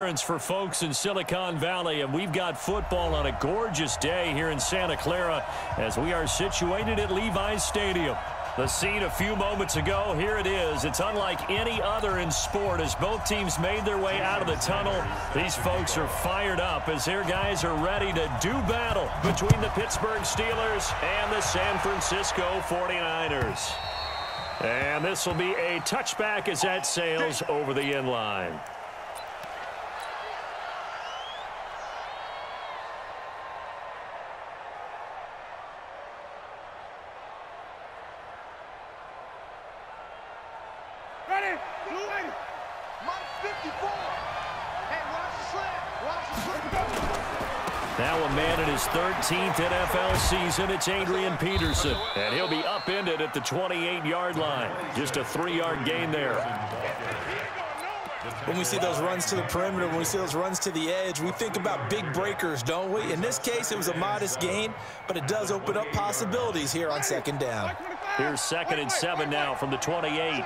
For folks in Silicon Valley, and we've got football on a gorgeous day here in Santa Clara as we are situated at Levi's Stadium. The scene a few moments ago, here it is. It's unlike any other in sport as both teams made their way out of the tunnel. These folks are fired up as their guys are ready to do battle between the Pittsburgh Steelers and the San Francisco 49ers. And this will be a touchback as that sails over the end line. Now a man in his 13th NFL season, it's Adrian Peterson. And he'll be upended at the 28-yard line. Just a 3-yard gain there. When we see those runs to the perimeter, when we see those runs to the edge, we think about big breakers, don't we? In this case, it was a modest gain, but it does open up possibilities here on second down. Here's 2nd and 7 now from the 28.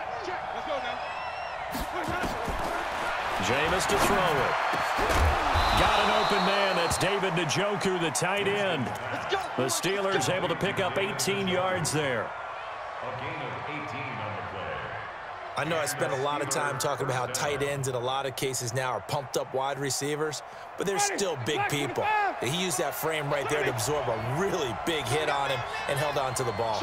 Jameis to throw it. Got an open man. That's David Njoku, the tight end. The Steelers able to pick up 18 yards there. A gain of 18 on the play. I know I spent a lot of time talking about how tight ends in a lot of cases now are pumped up wide receivers, but they're still big people. He used that frame right there to absorb a really big hit on him and held on to the ball.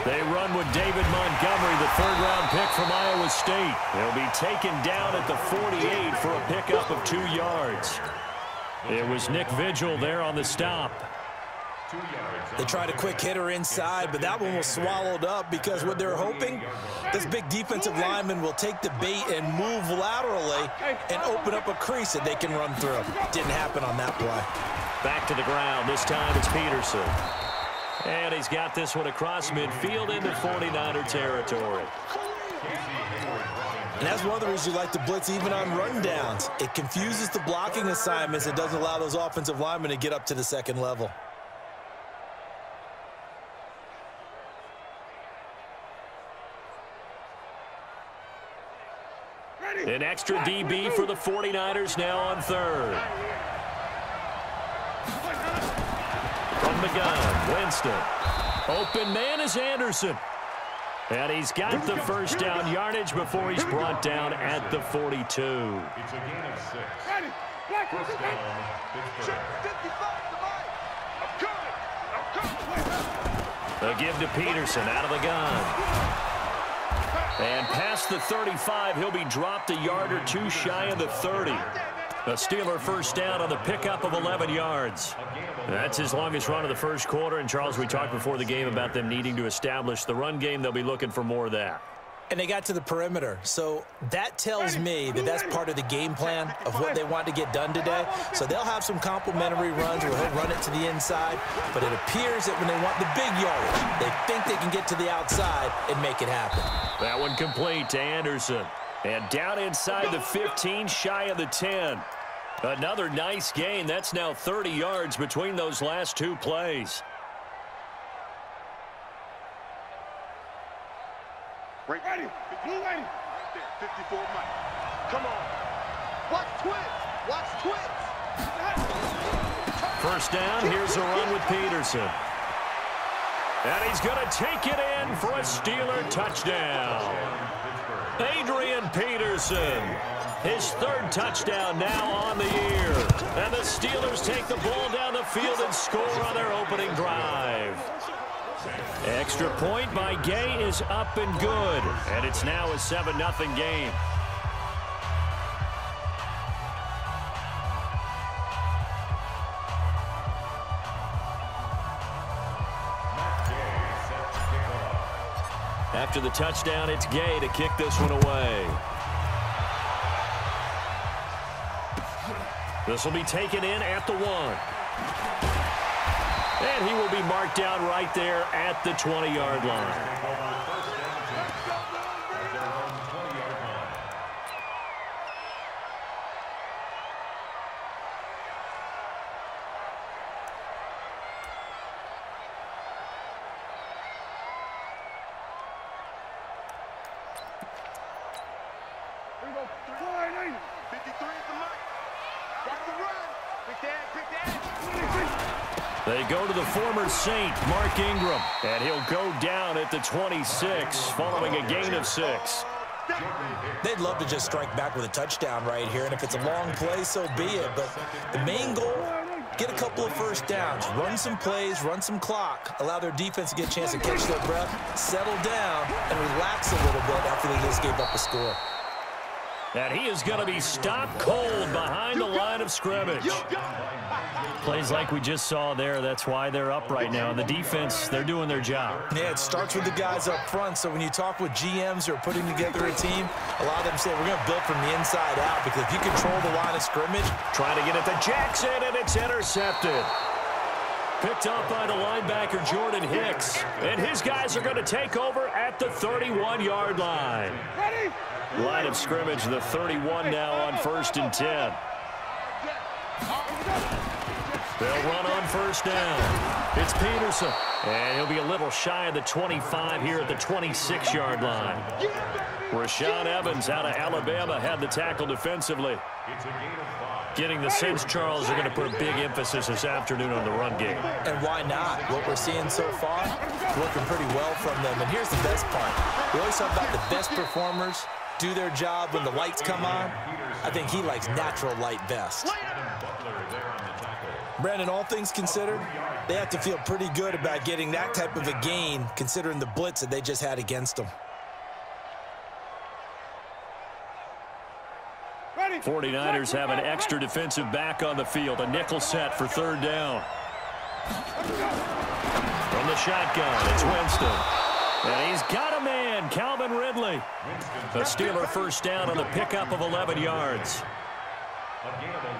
They run with David Montgomery, the third-round pick from Iowa State. He'll be taken down at the 48 for a pickup of 2 yards. It was Nick Vigil there on the stop. They tried a quick hitter inside, but that one was swallowed up because what they're hoping, this big defensive lineman will take the bait and move laterally and open up a crease that they can run through. Didn't happen on that play. Back to the ground. This time it's Peterson. And he's got this one across midfield into 49er territory. And that's one of the reasons you like to blitz even on rundowns. It confuses the blocking assignments. It doesn't allow those offensive linemen to get up to the second level. An extra DB for the 49ers now on third. From the gun, Winston. Open man is Anderson. And he's got the first down yardage before he's brought down at the 42. It's a gain of 6. First down, Pittsburgh. A give to Peterson out of the gun. And past the 35, he'll be dropped a yard or two shy of the 30. A Steeler first down on the pickup of 11 yards. That's his longest run of the first quarter. And, Charles, we talked before the game about them needing to establish the run game. They'll be looking for more of that. And they got to the perimeter. So that tells me that that's part of the game plan of what they want to get done today. So they'll have some complementary runs where he'll run it to the inside. But it appears that when they want the big yardage, they think they can get to the outside and make it happen. That one complete to Anderson. And down inside the 15, shy of the 10. Another nice gain. That's now 30 yards between those last two plays. Ready. Blue lane. Right there. 54 Mike. Come on. Watch twins. Watch twins. First down. Here's a run with Peterson. And he's going to take it in for a Steeler touchdown. Adrian Peterson. His third touchdown now on the year. And the Steelers take the ball down the field and score on their opening drive. Extra point by Gay is up and good. And it's now a 7-0 game. After the touchdown, it's Gay to kick this one away. This will be taken in at the 1. And he will be marked down right there at the 20-yard line. 53 is the mark. Watch the run. Quick that. They go to the former Saint, Mark Ingram, and he'll go down at the 26 following a gain of 6. They'd love to just strike back with a touchdown right here, and if it's a long play, so be it. But the main goal, get a couple of first downs, run some plays, run some clock, allow their defense to get a chance to catch their breath, settle down, and relax a little bit after they just gave up a score. And he is going to be stopped cold behind the line of scrimmage. Plays like we just saw there. That's why they're up right now. The defense, they're doing their job. Yeah, it starts with the guys up front. So when you talk with GMs who are putting together a team, a lot of them say we're going to build from the inside out, because if you control the line of scrimmage. Trying to get it to Jackson, and it's intercepted. Picked up by the linebacker, Jordan Hicks. And his guys are going to take over at the 31-yard line. Line of scrimmage, the 31 now on 1st and 10. They'll run on first down. It's Peterson. And he'll be a little shy of the 25 here at the 26-yard line. Rashaan Evans out of Alabama had the tackle defensively. Getting the sense Charles are going to put a big emphasis this afternoon on the run game. And why not? What we're seeing so far, working pretty well from them. And here's the best part. We always talk about the best performers do their job when the lights come on. I think he likes natural light best. Brandon, all things considered, they have to feel pretty good about getting that type of a gain, considering the blitz that they just had against them. 49ers have an extra defensive back on the field. A nickel set for 3rd down. From the shotgun, it's Winston. And he's got a man, Calvin Ridley. The Steeler first down on the pickup of 11 yards.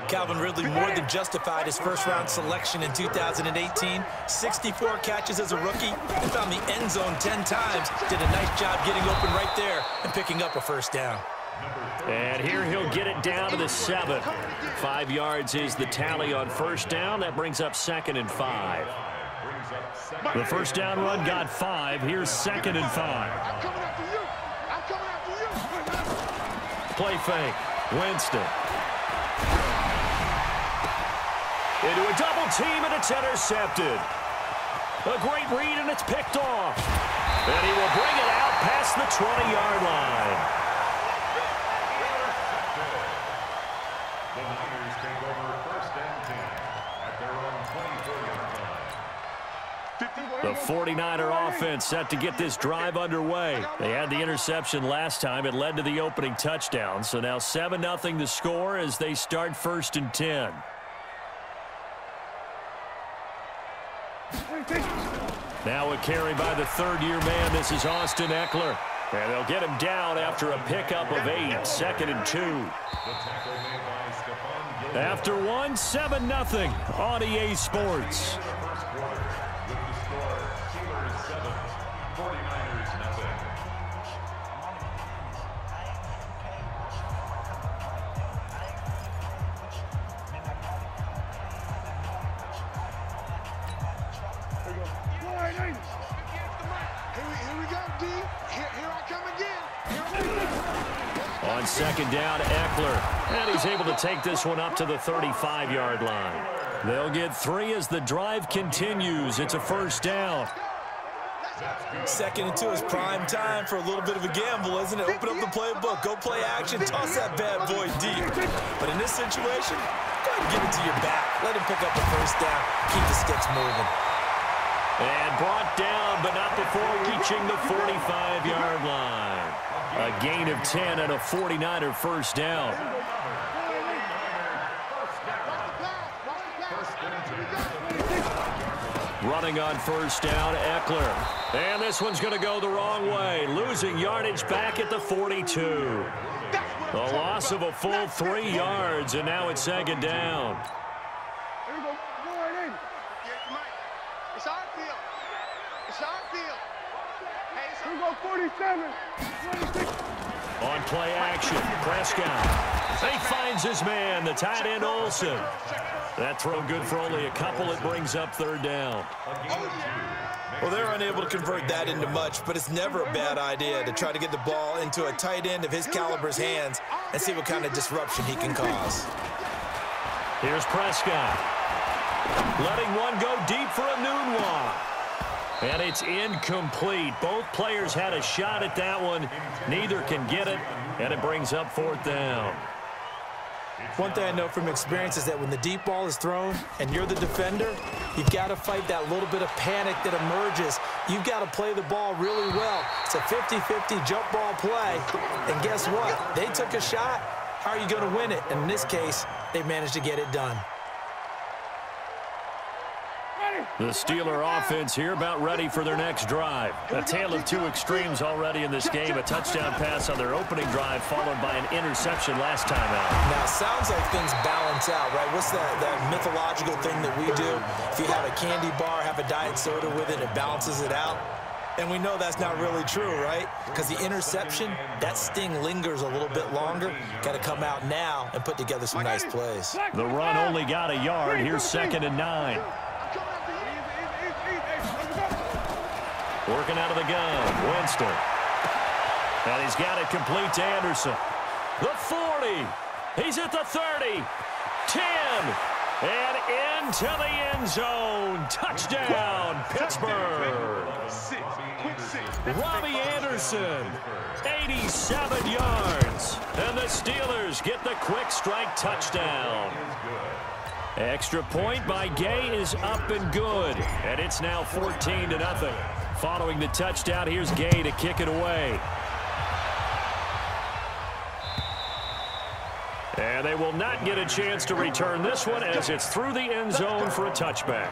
Calvin Ridley more than justified his first-round selection in 2018. 64 catches as a rookie and found the end zone 10 times. Did a nice job getting open right there and picking up a first down. And here he'll get it down to the 7. 5 yards is the tally on first down. That brings up 2nd and 5. The first down run got 5. Here's 2nd and 5. I'm coming after you. I'm coming after you. Play fake. Winston. Into a double team, and it's intercepted. A great read, and it's picked off. And he will bring it out past the 20-yard line. The Niners take over 1st and 10 at their own 24-yard line. The 49er offense set to get this drive underway. They had the interception last time. It led to the opening touchdown. So now 7-0 the score as they start 1st and 10. Now a carry by the 3rd-year man. This is Austin Eckler. And they'll get him down after a pickup of 8. 2nd and 2. After 1, 7-0 on EA Sports. On 2nd down, Eckler. And he's able to take this one up to the 35-yard line. They'll get 3 as the drive continues. It's a first down. 2nd and 2 is prime time for a little bit of a gamble, isn't it? Open up the playbook, go play action, toss that bad boy deep. But in this situation, go ahead and give it to your back. Let him pick up the first down. Keep the sticks moving. And brought down, but not before reaching the 45-yard line. A gain of 10 and a 49er first down. Running on first down, Eckler. And this one's going to go the wrong way. Losing yardage back at the 42. The loss of a full 3 yards, and now it's 2nd down. It's our field. It's our field. Hey, it's our 47. On play action, Prescott. He finds his man, the tight end Olsen. That throw good for only a couple. It brings up 3rd down. Well, they're unable to convert that into much, but it's never a bad idea to try to get the ball into a tight end of his caliber's hands and see what kind of disruption he can cause. Here's Prescott. Letting one go deep for a noon walk. And it's incomplete. Both players had a shot at that one. Neither can get it, and it brings up 4th down. One thing I know from experience is that when the deep ball is thrown and you're the defender, you've got to fight that little bit of panic that emerges. You've got to play the ball really well. It's a 50-50 jump ball play. And guess what? They took a shot. How are you going to win it? And in this case, they managed to get it done. The Steeler offense here about ready for their next drive. A tale of two extremes already in this game. A touchdown pass on their opening drive followed by an interception last time out. Now, it sounds like things balance out, right? What's that mythological thing that we do? If you have a candy bar, have a diet soda with it, it balances it out. And we know that's not really true, right? Because the interception, that sting lingers a little bit longer. Got to come out now and put together some nice plays. The run only got a yard. Here's 2nd and 9. Working out of the gun, Winston. And he's got it complete to Anderson. The 40. He's at the 30. 10. And into the end zone. Touchdown, Pittsburgh. Robbie Anderson, 87 yards. And the Steelers get the quick strike touchdown. Extra point by Gay is up and good. And it's now 14-0. Following the touchdown, here's Gay to kick it away. And they will not get a chance to return this one as it's through the end zone for a touchback.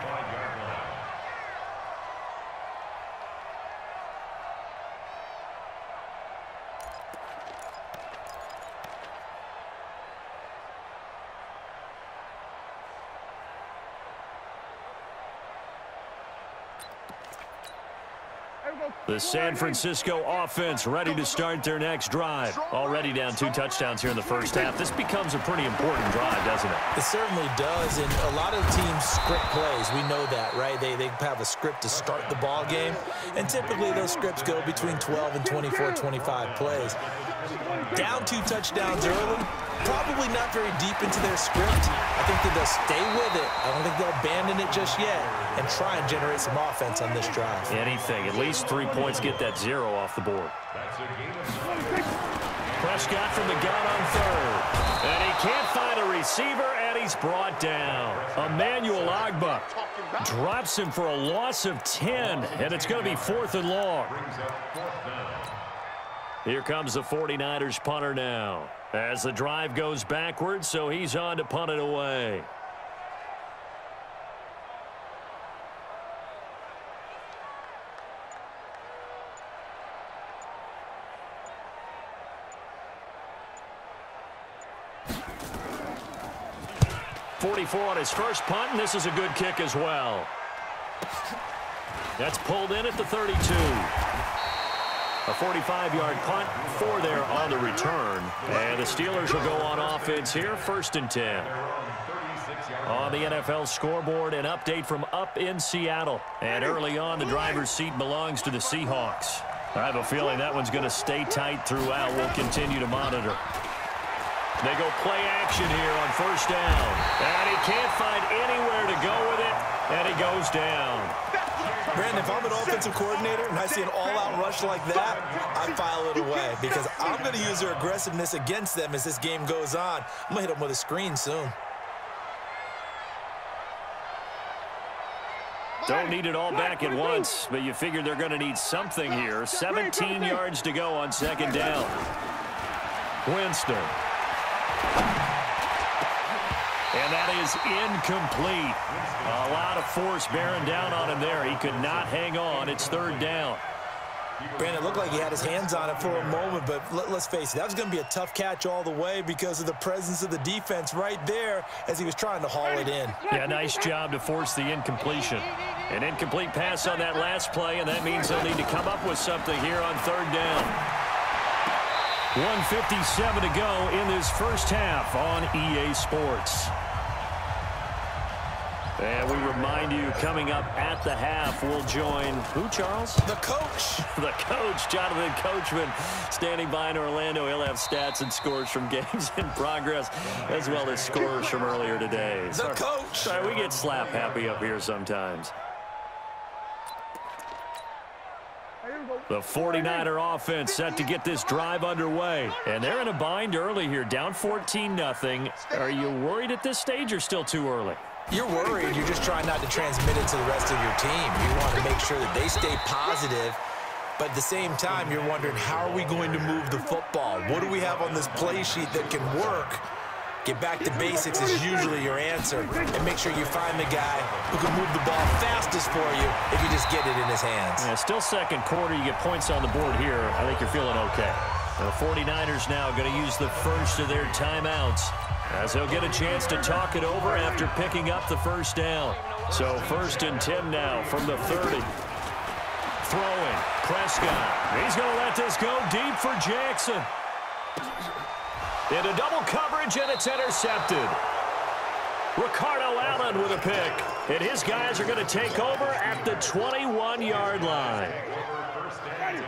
The San Francisco offense ready to start their next drive. Already down 2 touchdowns here in the first half. This becomes a pretty important drive, doesn't it? It certainly does, and a lot of teams script plays. We know that, right? They have a script to start the ball game, and typically those scripts go between 12 and 24, 25 plays. Down 2 touchdowns early, probably not very deep into their script. I think that they'll stay with it. I don't think they'll abandon it just yet and try and generate some offense on this drive. Anything. At least 3 points, get that 0 off the board. Prescott from the gun on 3rd. And he can't find a receiver, and he's brought down. Emmanuel Ogbah drops him for a loss of 10, and it's going to be 4th and long. Here comes the 49ers punter now. As the drive goes backwards, so he's on to punt it away. .44 on his first punt, and this is a good kick as well. That's pulled in at the 32. A 45-yard punt, 4 there on the return. And the Steelers will go on offense here, 1st and 10. On the NFL scoreboard, an update from up in Seattle. And early on, the driver's seat belongs to the Seahawks. I have a feeling that one's going to stay tight throughout. We'll continue to monitor. They go play action here on 1st down. And he can't find anywhere to go with it, and he goes down. Brandon, if I'm an offensive coordinator and I see an all-out rush like that, I file it away because I'm going to use their aggressiveness against them as this game goes on. I'm going to hit them with a screen soon. Don't need it all back at once, but you figure they're going to need something here. 17 yards to go on 2nd down. Winston. And that is incomplete. A lot of force bearing down on him there. He could not hang on. It's 3rd down. Brandon, it looked like he had his hands on it for a moment, but let's face it, that was going to be a tough catch all the way because of the presence of the defense right there as he was trying to haul it in. Yeah, nice job to force the incompletion. An incomplete pass on that last play, and that means they'll need to come up with something here on 3rd down. 1:57 to go in this first half on EA Sports. And we remind you, coming up at the half, we'll join who, Charles? The coach. The coach, Jonathan Coachman, standing by in Orlando. He'll have stats and scores from games in progress, as well as scores from earlier today. The coach. Sorry, we get slap happy up here sometimes. The 49er offense set to get this drive underway. And they're in a bind early here, down 14-0. Are you worried at this stage or still too early? You're worried. You're just trying not to transmit it to the rest of your team. You want to make sure that they stay positive. But at the same time, you're wondering, how are we going to move the football? What do we have on this play sheet that can work? Get back to basics is usually your answer. And make sure you find the guy who can move the ball fastest for you if you just get it in his hands. Yeah, still second quarter. You get points on the board here. I think you're feeling okay. The 49ers now going to use the first of their timeouts, as they'll get a chance to talk it over after picking up the first down. So 1st and 10 now from the 30. Throwing. Prescott. He's going to let this go deep for Jackson. Into double coverage, and it's intercepted. Ricardo Allen with a pick. And his guys are going to take over at the 21-yard line.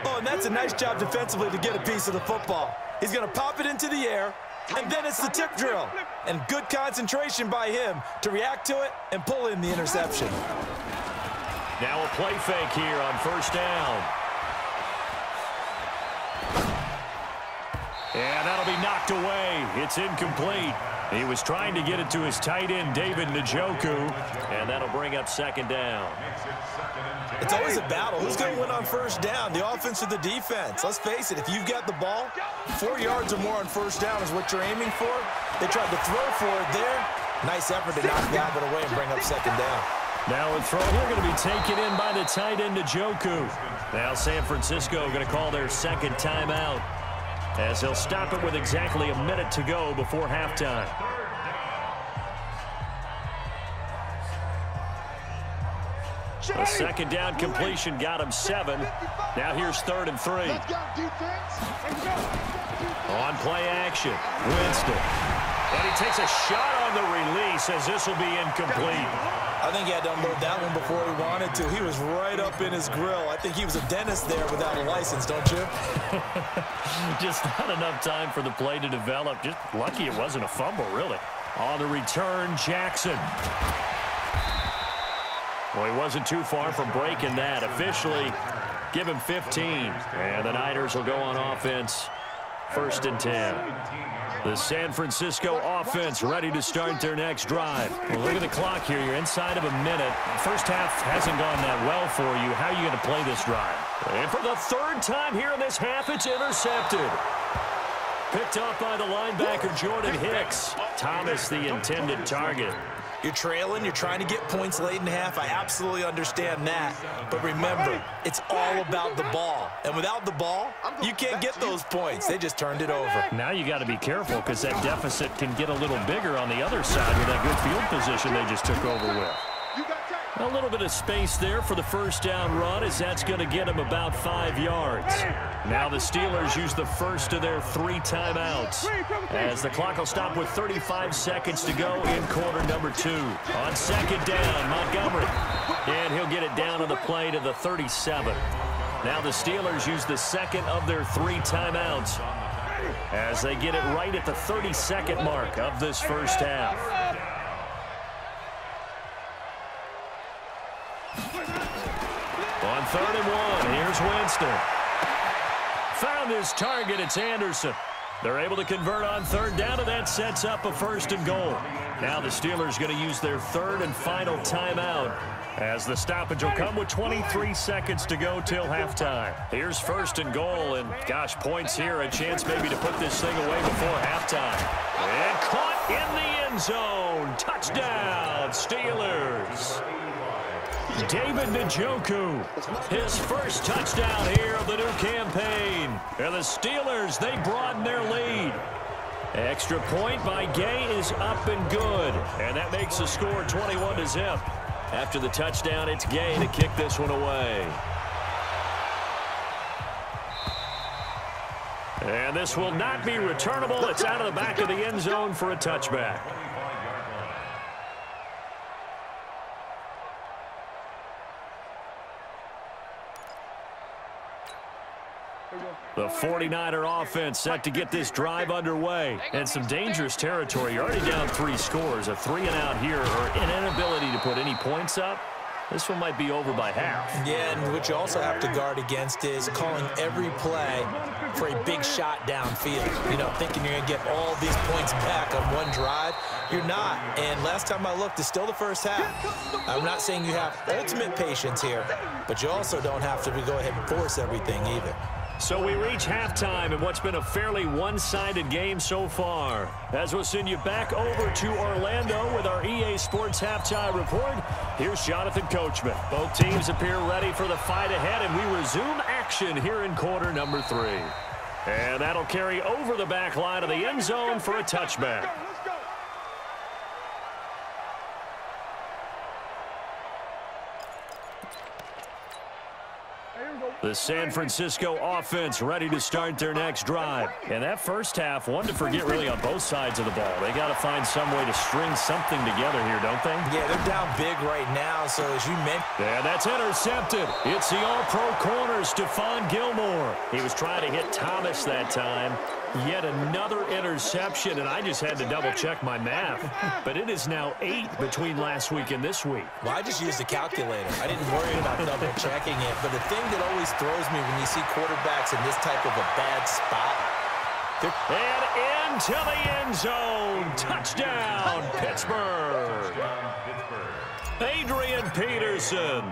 Oh, and that's a nice job defensively to get a piece of the football. He's going to pop it into the air, and then it's the tip drill. And good concentration by him to react to it and pull in the interception. Now a play fake here on 1st down. And that'll be knocked away. It's incomplete. He was trying to get it to his tight end, David Njoku, and that'll bring up 2nd down. It's always a battle. Who's going to win on 1st down, the offense or the defense? Let's face it, if you've got the ball, 4 yards or more on 1st down is what you're aiming for. They tried to throw for it there. Nice effort to knock that one away and bring up 2nd down. Now a throw here going to be taken in by the tight end, Njoku. Now San Francisco going to call their 2nd timeout, as they'll stop it with exactly a minute to go before halftime. A 2nd down completion got him 7. Now here's 3rd and 3. On play action, Winston. And he takes a shot on the release, as this will be incomplete. I think he had to unload that one before he wanted to. He was right up in his grill. I think he was a dentist there without a license, don't you? Just not enough time for the play to develop. Just lucky it wasn't a fumble, really. On the return, Jackson. Well, he wasn't too far from breaking that. Officially, give him 15. And the Niners will go on offense. 1st and 10. The San Francisco offense ready to start their next drive. Well, look at the clock here. You're inside of a minute. First half hasn't gone that well for you. How are you going to play this drive? And for the 3rd time here in this half, it's intercepted. Picked off by the linebacker, Jordan Hicks. Thomas, the intended target. You're trailing. You're trying to get points late in half. I absolutely understand that. But remember, it's all about the ball. And without the ball, you can't get those points. They just turned it over. Now you got to be careful, because that deficit can get a little bigger on the other side with that good field position they just took over with. A little bit of space there for the 1st down run, as that's going to get him about 5 yards. Now the Steelers use the first of their 3 timeouts, as the clock will stop with 35 seconds to go in quarter number 2. On 2nd down, Montgomery. And he'll get it down on the play to the 37. Now the Steelers use the 2nd of their 3 timeouts, as they get it right at the 32nd mark of this 1st half. On 3rd and 1, here's Winston. Found his target, it's Anderson. They're able to convert on 3rd down, and that sets up a 1st and goal. Now the Steelers going to use their 3rd and final timeout, as the stoppage will come with 23 seconds to go till halftime. Here's 1st and goal, and gosh, points here, a chance maybe to put this thing away before halftime. And caught in the end zone. Touchdown, Steelers. David Njoku, his first touchdown here of the new campaign. And the Steelers, they broaden their lead. Extra point by Gay is up and good. And that makes the score 21-0. After the touchdown, it's Gay to kick this one away. And this will not be returnable. It's out of the back of the end zone for a touchback. The 49er offense set to get this drive underway. And some dangerous territory. You're already down 3 scores. A 3-and-out here or an inability to put any points up. This one might be over by half. Yeah, and what you also have to guard against is calling every play for a big shot downfield. You know, thinking you're going to get all these points back on one drive. You're not. And last time I looked, it's still the first half. I'm not saying you have ultimate patience here, but you also don't have to go ahead and force everything either. So we reach halftime in what's been a fairly one-sided game so far. As we'll send you back over to Orlando with our EA Sports Halftime Report, here's Jonathan Coachman. Both teams appear ready for the fight ahead, and we resume action here in quarter number 3. And that'll carry over the back line of the end zone for a touchback. The San Francisco offense ready to start their next drive. And that first half, one to forget really on both sides of the ball. They got to find some way to string something together here, don't they? Yeah, they're down big right now, so as you mentioned. Yeah, that's intercepted. It's the all-pro corner, Stephon Gilmore. He was trying to hit Thomas that time. Yet another interception, and I just had to double-check my math. But it is now 8 between last week and this week. Well, I just used a calculator. I didn't worry about double-checking it. But the thing that always throws me when you see quarterbacks in this type of a bad spot. And into the end zone. Touchdown, Pittsburgh. Adrian Peterson.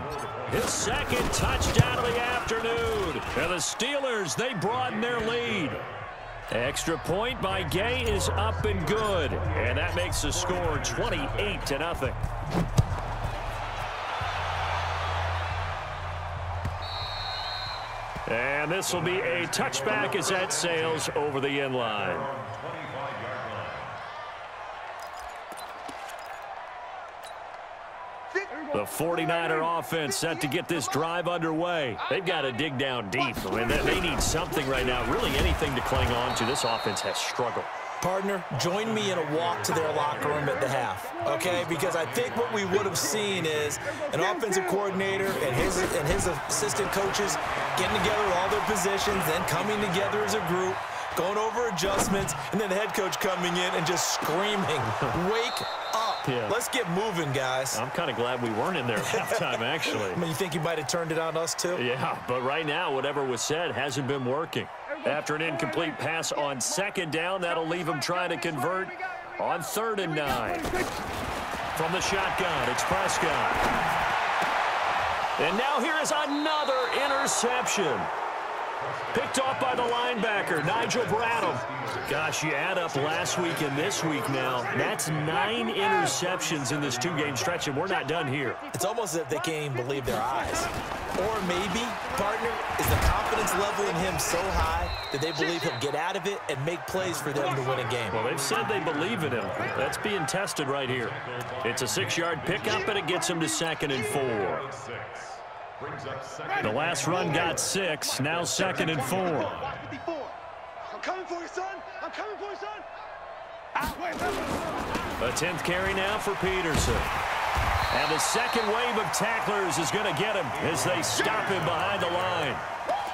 His second touchdown of the afternoon. And the Steelers, they broaden their lead. Extra point by Gay is up and good. And that makes the score 28-0. And this will be a touchback as that sails over the end line. The 49er offense set to get this drive underway. They've got to dig down deep. I mean, they need something right now, really anything to cling on to. This offense has struggled. Partner, join me in a walk to their locker room at the half, okay? Because I think what we would have seen is an offensive coordinator and his assistant coaches getting together all their positions, then coming together as a group, going over adjustments, and then the head coach coming in and just screaming, wake up. Yeah. Let's get moving, guys. I'm kind of glad we weren't in there at halftime, actually. I mean, you think you might have turned it on us, too? Yeah, but right now, whatever was said hasn't been working. After an incomplete pass on second down, that'll leave him trying to convert on 3rd and 9. From the shotgun, it's Prescott. And now here is another interception. Picked off by the linebacker, Nigel Bradham. Gosh, you add up last week and this week now. That's 9 interceptions in this 2-game stretch, and we're not done here. It's almost as if they can't even believe their eyes. Or maybe, partner, is the confidence level in him so high that they believe he'll get out of it and make plays for them to win a game. Well, they've said they believe in him. That's being tested right here. It's a 6-yard pickup, and it gets him to 2nd and 4. The last run got 6, now 2nd and 4. I'm coming for you, son. I'm coming for you, son. A 10th carry now for Peterson. And the second wave of tacklers is going to get him as they stop him behind the line.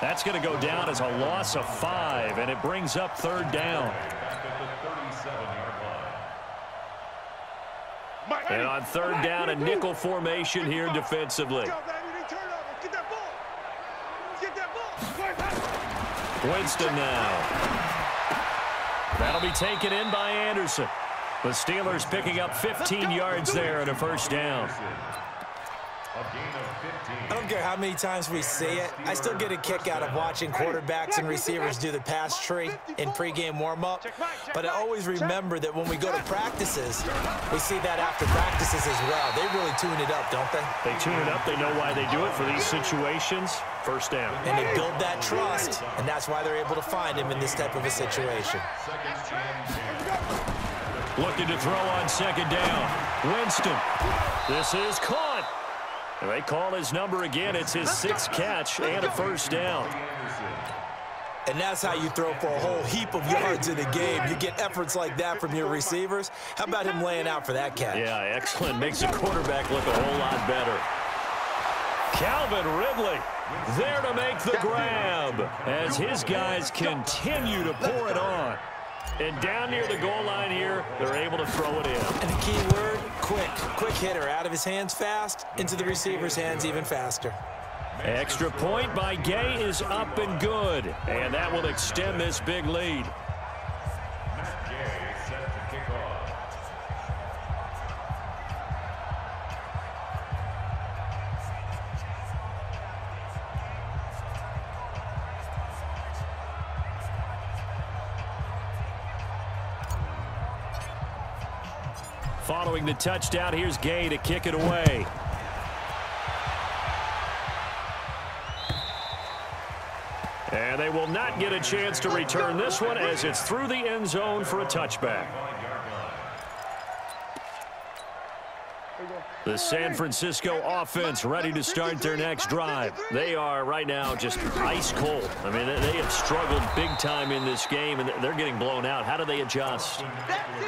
That's going to go down as a loss of 5, and it brings up 3rd down. And on 3rd down, a nickel formation here defensively. Winston now. That'll be taken in by Anderson. The Steelers picking up 15 yards there and a 1st down. I don't care how many times we see it. I still get a kick out of watching quarterbacks and receivers do the pass tree in pregame warm-up. But I always remember that when we go to practices, we see that after practices as well. They really tune it up, don't they? They tune it up. They know why they do it for these situations. 1st down. And they build that trust, and that's why they're able to find him in this type of a situation. Looking to throw on 2nd down. Winston. This is caught. They call his number again. It's his 6th catch and a 1st down. And that's how you throw for a whole heap of yards in a game. You get efforts like that from your receivers. How about him laying out for that catch? Yeah, excellent. Makes the quarterback look a whole lot better. Calvin Ridley There to make the grab as his guys continue to pour it on. And down near the goal line here, they're able to throw it in. And the key word, quick. Quick hitter. Out of his hands fast, into the receiver's hands even faster. Extra point by Gay is up and good. And that will extend this big lead. Following the touchdown, here's Gay to kick it away. And they will not get a chance to return this one as it's through the end zone for a touchback. The San Francisco offense ready to start their next drive. They are right now just ice cold. I mean, they have struggled big time in this game, and they're getting blown out. How do they adjust?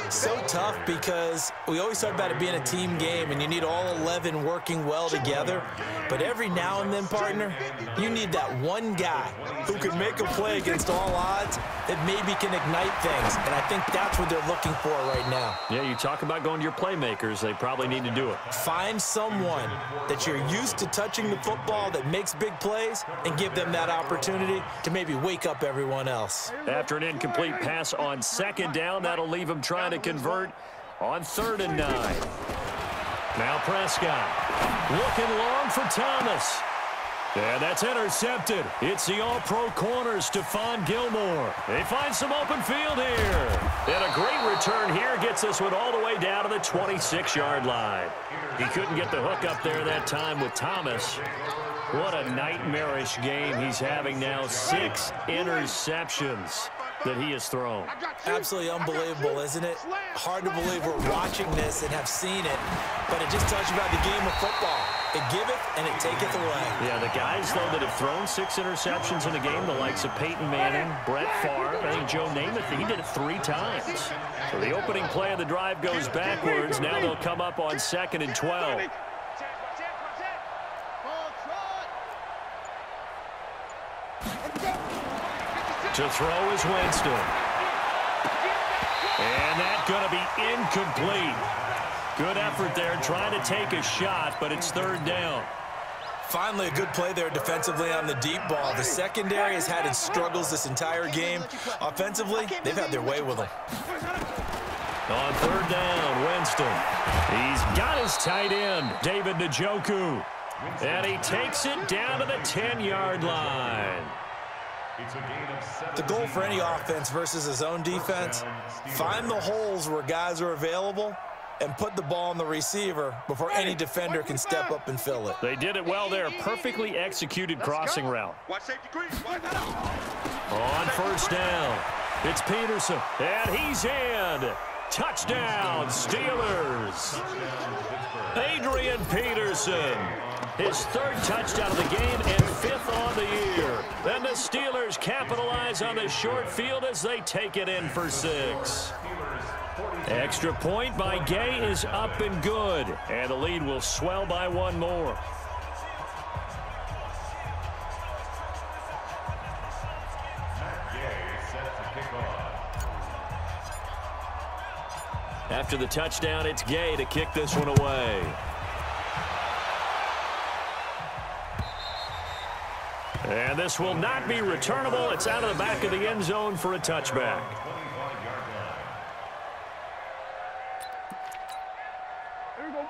So tough because we always talk about it being a team game, and you need all 11 working well together. But every now and then, partner, you need that one guy who can make a play against all odds that maybe can ignite things. And I think that's what they're looking for right now. Yeah, you talk about going to your playmakers. They probably need to do it. Find someone that you're used to touching the football that makes big plays and give them that opportunity to maybe wake up everyone else. After an incomplete pass on second down, that'll leave them trying to convert on 3rd and 9. Now Prescott looking long for Thomas. And that's intercepted. It's the all-pro corner, Stephon Gilmore. They find some open field here. And a great return here gets this one all the way down to the 26-yard line. He couldn't get the hook up there that time with Thomas. What a nightmarish game he's having now. 6 interceptions that he has thrown. Absolutely unbelievable, isn't it? Hard to believe we're watching this and have seen it, but it just tells you about the game of football. It giveth and it taketh away. Yeah, the guys, though, that have thrown 6 interceptions in a game, the likes of Peyton Manning, Brett Favre, I think Joe Namath, he did it 3 times. So the opening play of the drive goes backwards. Now they'll come up on 2nd and 12. To throw is Winston. And that's going to be incomplete. Good effort there, trying to take a shot, but it's 3rd down. Finally, a good play there defensively on the deep ball. The secondary has had its struggles this entire game. Offensively, they've had their way with them. On 3rd down, Winston. He's got his tight end, David Njoku. And he takes it down to the 10-yard line. The goal for any offense versus a zone defense, find the holes where guys are available and put the ball on the receiver before any defender can step up and fill it. They did it well there. Perfectly executed crossing route. On 1st down, it's Peterson, and he's in. Touchdown, Steelers. Adrian Peterson, his 3rd touchdown of the game and 5th on the year. Then the Steelers capitalize on the short field as they take it in for 6. Extra point by Gay is up and good, and the lead will swell by 1 more. After the touchdown, it's Gay to kick this one away. And this will not be returnable. It's out of the back of the end zone for a touchback.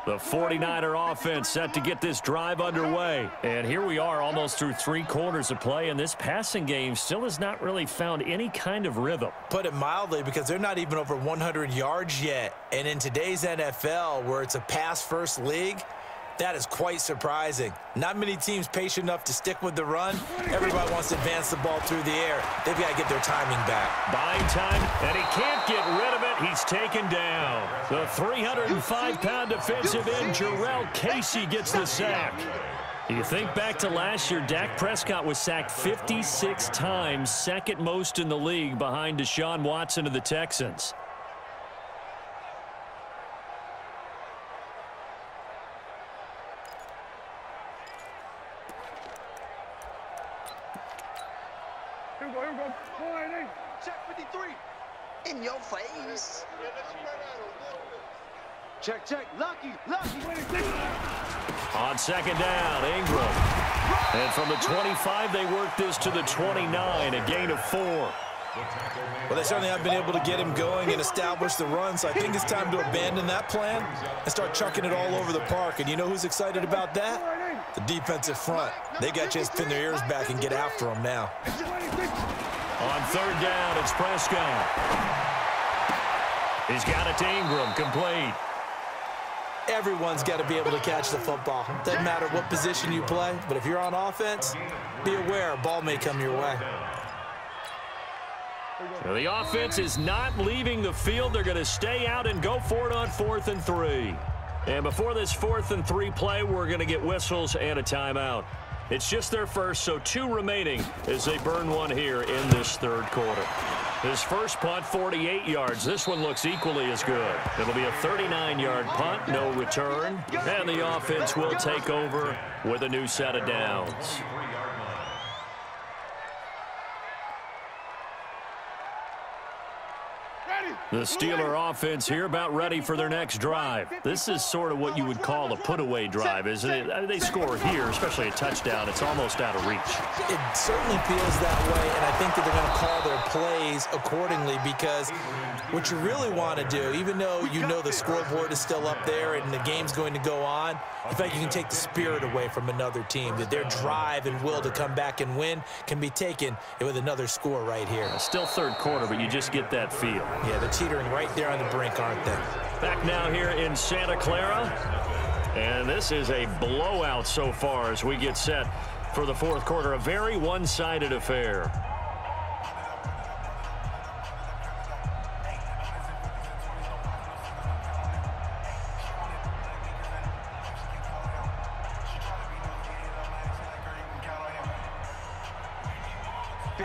The 49er offense set to get this drive underway. And here we are almost through 3 quarters of play, and this passing game still has not really found any kind of rhythm. Put it mildly, because they're not even over 100 yards yet. And in today's NFL, where it's a pass-first league, that is quite surprising. Not many teams patient enough to stick with the run. Everybody wants to advance the ball through the air. They've got to get their timing back. Buying time, and he can't get rid of it. He's taken down. The 305-pound defensive end, Jarrell Casey, gets the sack. You think back to last year, Dak Prescott was sacked 56 times, 2nd most in the league behind Deshaun Watson of the Texans. Here we go. 180. Check 53. In your face. Check. Lucky. 26. On second down, Ingram. And from the 25, they work this to the 29, a gain of 4. Well, they certainly have been able to get him going and establish the run, so I think it's time to abandon that plan and start chucking it all over the park. And you know who's excited about that? The defensive front. They got a chance to pin their ears back and get after him now. On third down, it's Prescott. He's got it to Ingram, complete. Everyone's got to be able to catch the football. Doesn't matter what position you play, but if you're on offense, be aware a ball may come your way. So the offense is not leaving the field. They're going to stay out and go for it on 4th and 3. And before this 4th and 3 play, we're going to get whistles and a timeout. It's just their first, so 2 remaining as they burn one here in this third quarter. His first punt, 48 yards. This one looks equally as good. It'll be a 39-yard punt, no return. And the offense will take over with a new set of downs. The Steeler offense here about ready for their next drive. This is sort of what you would call a put-away drive, isn't it? They score here, especially a touchdown. It's almost out of reach. It certainly feels that way, and I think that they're going to call their plays accordingly because what you really want to do, even though you know the scoreboard is still up there and the game's going to go on, I think you can take the spirit away from another team, that their drive and will to come back and win can be taken with another score right here. Still third quarter, but you just get that feel. Yeah, they're teetering right there on the brink, aren't they? Back now here in Santa Clara. And this is a blowout so far as we get set for the fourth quarter. A very one-sided affair.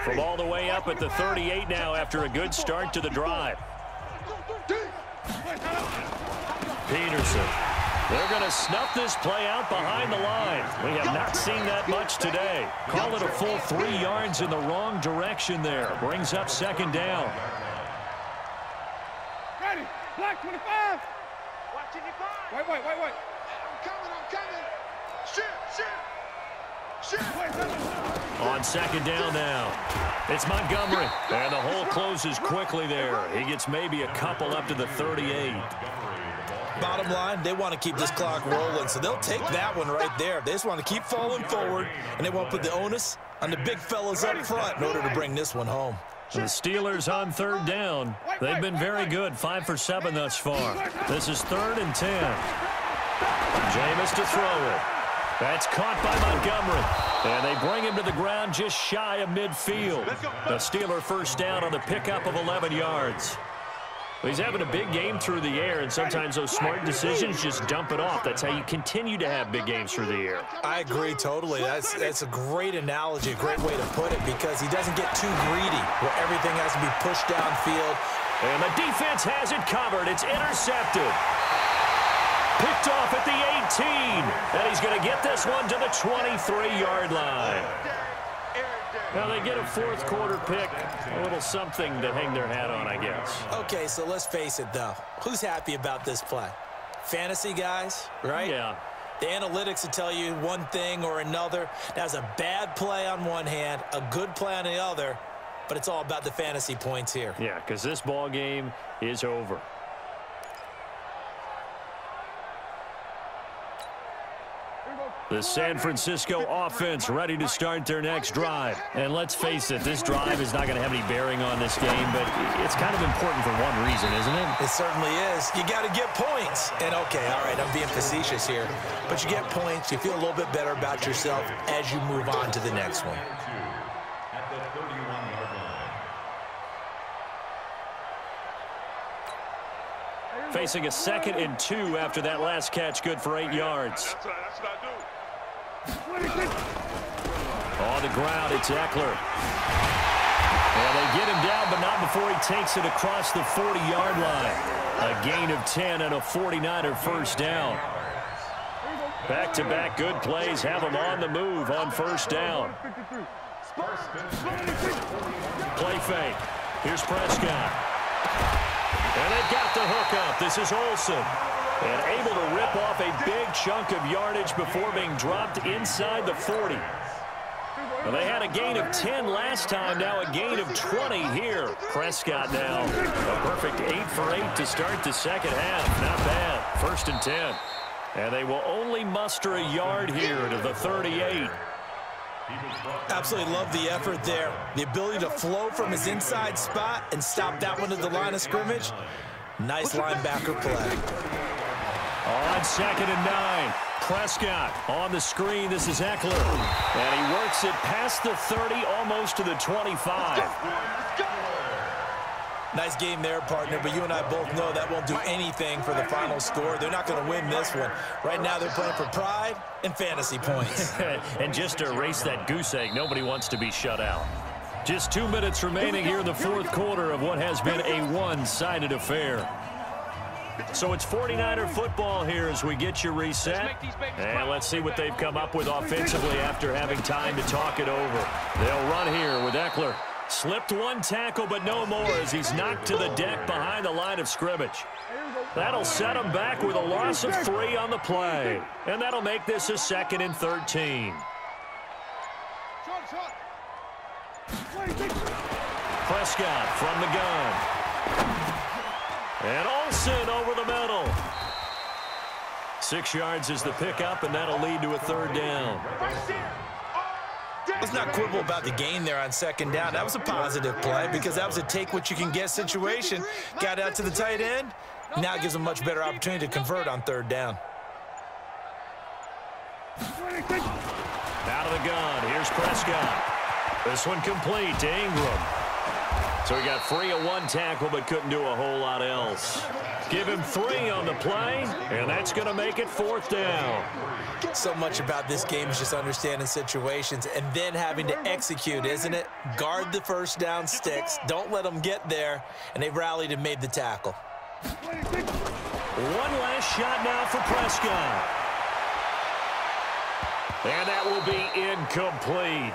From all the way up at the 38 now after a good start to the drive. Peterson. They're going to snuff this play out behind the line. We have not seen that much today. Call it a full 3 yards in the wrong direction there. Brings up second down. Ready. Black 25. Watch 85. Wait. I'm coming. Shoot. On second down now. It's Montgomery. And the hole closes quickly there. He gets maybe a couple up to the 38. Bottom line, they want to keep this clock rolling, so they'll take that one right there. They just want to keep falling forward, and they want to put the onus on the big fellas up front in order to bring this one home. The Steelers on third down. They've been very good, 5 for 7 thus far. This is 3rd and 10. Jameis to throw it. That's caught by Montgomery. And they bring him to the ground just shy of midfield. The Steeler first down on the pickup of 11 yards. He's having a big game through the air, and sometimes those smart decisions just dump it off. That's how you continue to have big games through the air. I agree totally. That's a great analogy, a great way to put it, because he doesn't get too greedy where everything has to be pushed downfield. And the defense has it covered. It's intercepted. Picked off at the 18. And he's going to get this one to the 23-yard line. Now they get a fourth quarter pick, a little something to hang their hat on, I guess. Okay, so let's face it, though. Who's happy about this play? Fantasy guys, right? Yeah. The analytics will tell you one thing or another. That's a bad play on one hand, a good play on the other, but it's all about the fantasy points here. Yeah, because this ball game is over. The San Francisco offense ready to start their next drive. And let's face it, this drive is not going to have any bearing on this game, but it's kind of important for one reason, isn't it? It certainly is. You got to get points. And, okay, all right, I'm being facetious here. But you get points, you feel a little bit better about yourself as you move on to the next one. At the 31-yard line. Facing a 2nd and 2 after that last catch, good for 8 yards. That's what I do. On the ground, it's Eckler. And they get him down, but not before he takes it across the 40-yard line. A gain of 10 and a 49er first down. Back-to-back good plays have him on the move on first down. Play fake. Here's Prescott. And they've got the hook up. This is Olsen. And able to rip off a big chunk of yardage before being dropped inside the 40. Well, they had a gain of 10 last time, now a gain of 20 here. Prescott now a perfect 8 for 8 to start the second half. Not bad. 1st and 10. And they will only muster a yard here to the 38. Absolutely love the effort there. The ability to flow from his inside spot and stop that one at the line of scrimmage. Nice linebacker play. On 2nd and 9. Prescott on the screen. This is Eckler. And he works it past the 30, almost to the 25. Nice game there, partner, but you and I both know that won't do anything for the final score. They're not going to win this one. Right now they're playing for pride and fantasy points. And just to erase that goose egg, nobody wants to be shut out. Just 2 minutes remaining here in the 4th quarter of what has been a one-sided affair. So it's 49er football here as we get you reset. And let's see what they've come up with offensively after having time to talk it over. They'll run here with Eckler. Slipped one tackle, but no more as he's knocked to the deck behind the line of scrimmage. That'll set him back with a loss of 3 on the play. And that'll make this a 2nd and 13. Prescott from the gun. And Olsen over the middle. 6 yards is the pickup, and that'll lead to a 3rd down. Let's not quibble about the gain there on 2nd down. That was a positive play because that was a take-what-you-can-get situation. Got out to the tight end. Now it gives them a much better opportunity to convert on 3rd down. Out of the gun. Here's Prescott. This one complete to Ingram. So he got free of 1 tackle but couldn't do a whole lot else. Give him 3 on the play, and that's going to make it 4th down. So much about this game is just understanding situations and then having to execute, isn't it? Guard the 1st down sticks. Don't let them get there, and they rallied and made the tackle. One last shot now for Prescott. And that will be incomplete.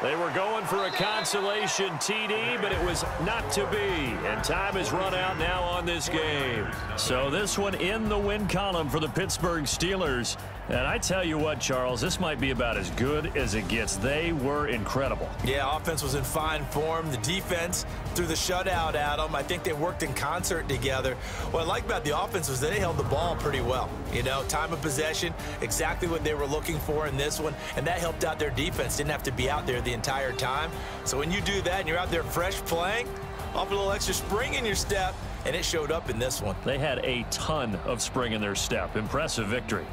They were going for a consolation TD, but it was not to be. And time has run out now on this game. So this one in the win column for the Pittsburgh Steelers. And I tell you what, Charles, this might be about as good as it gets. They were incredible. Yeah, offense was in fine form. The defense threw the shutout at them. I think they worked in concert together. What I like about the offense was that they held the ball pretty well. You know, time of possession, exactly what they were looking for in this one, and that helped out their defense. Didn't have to be out there the entire time. So when you do that and you're out there fresh playing, off a little extra spring in your step, and it showed up in this one. They had a ton of spring in their step. Impressive victory.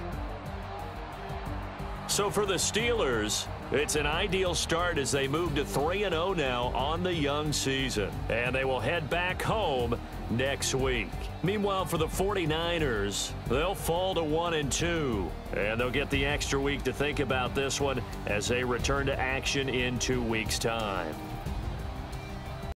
So for the Steelers, it's an ideal start as they move to 3-0 now on the young season. And they will head back home next week. Meanwhile, for the 49ers, they'll fall to 1-2. And they'll get the extra week to think about this one as they return to action in 2 weeks' time.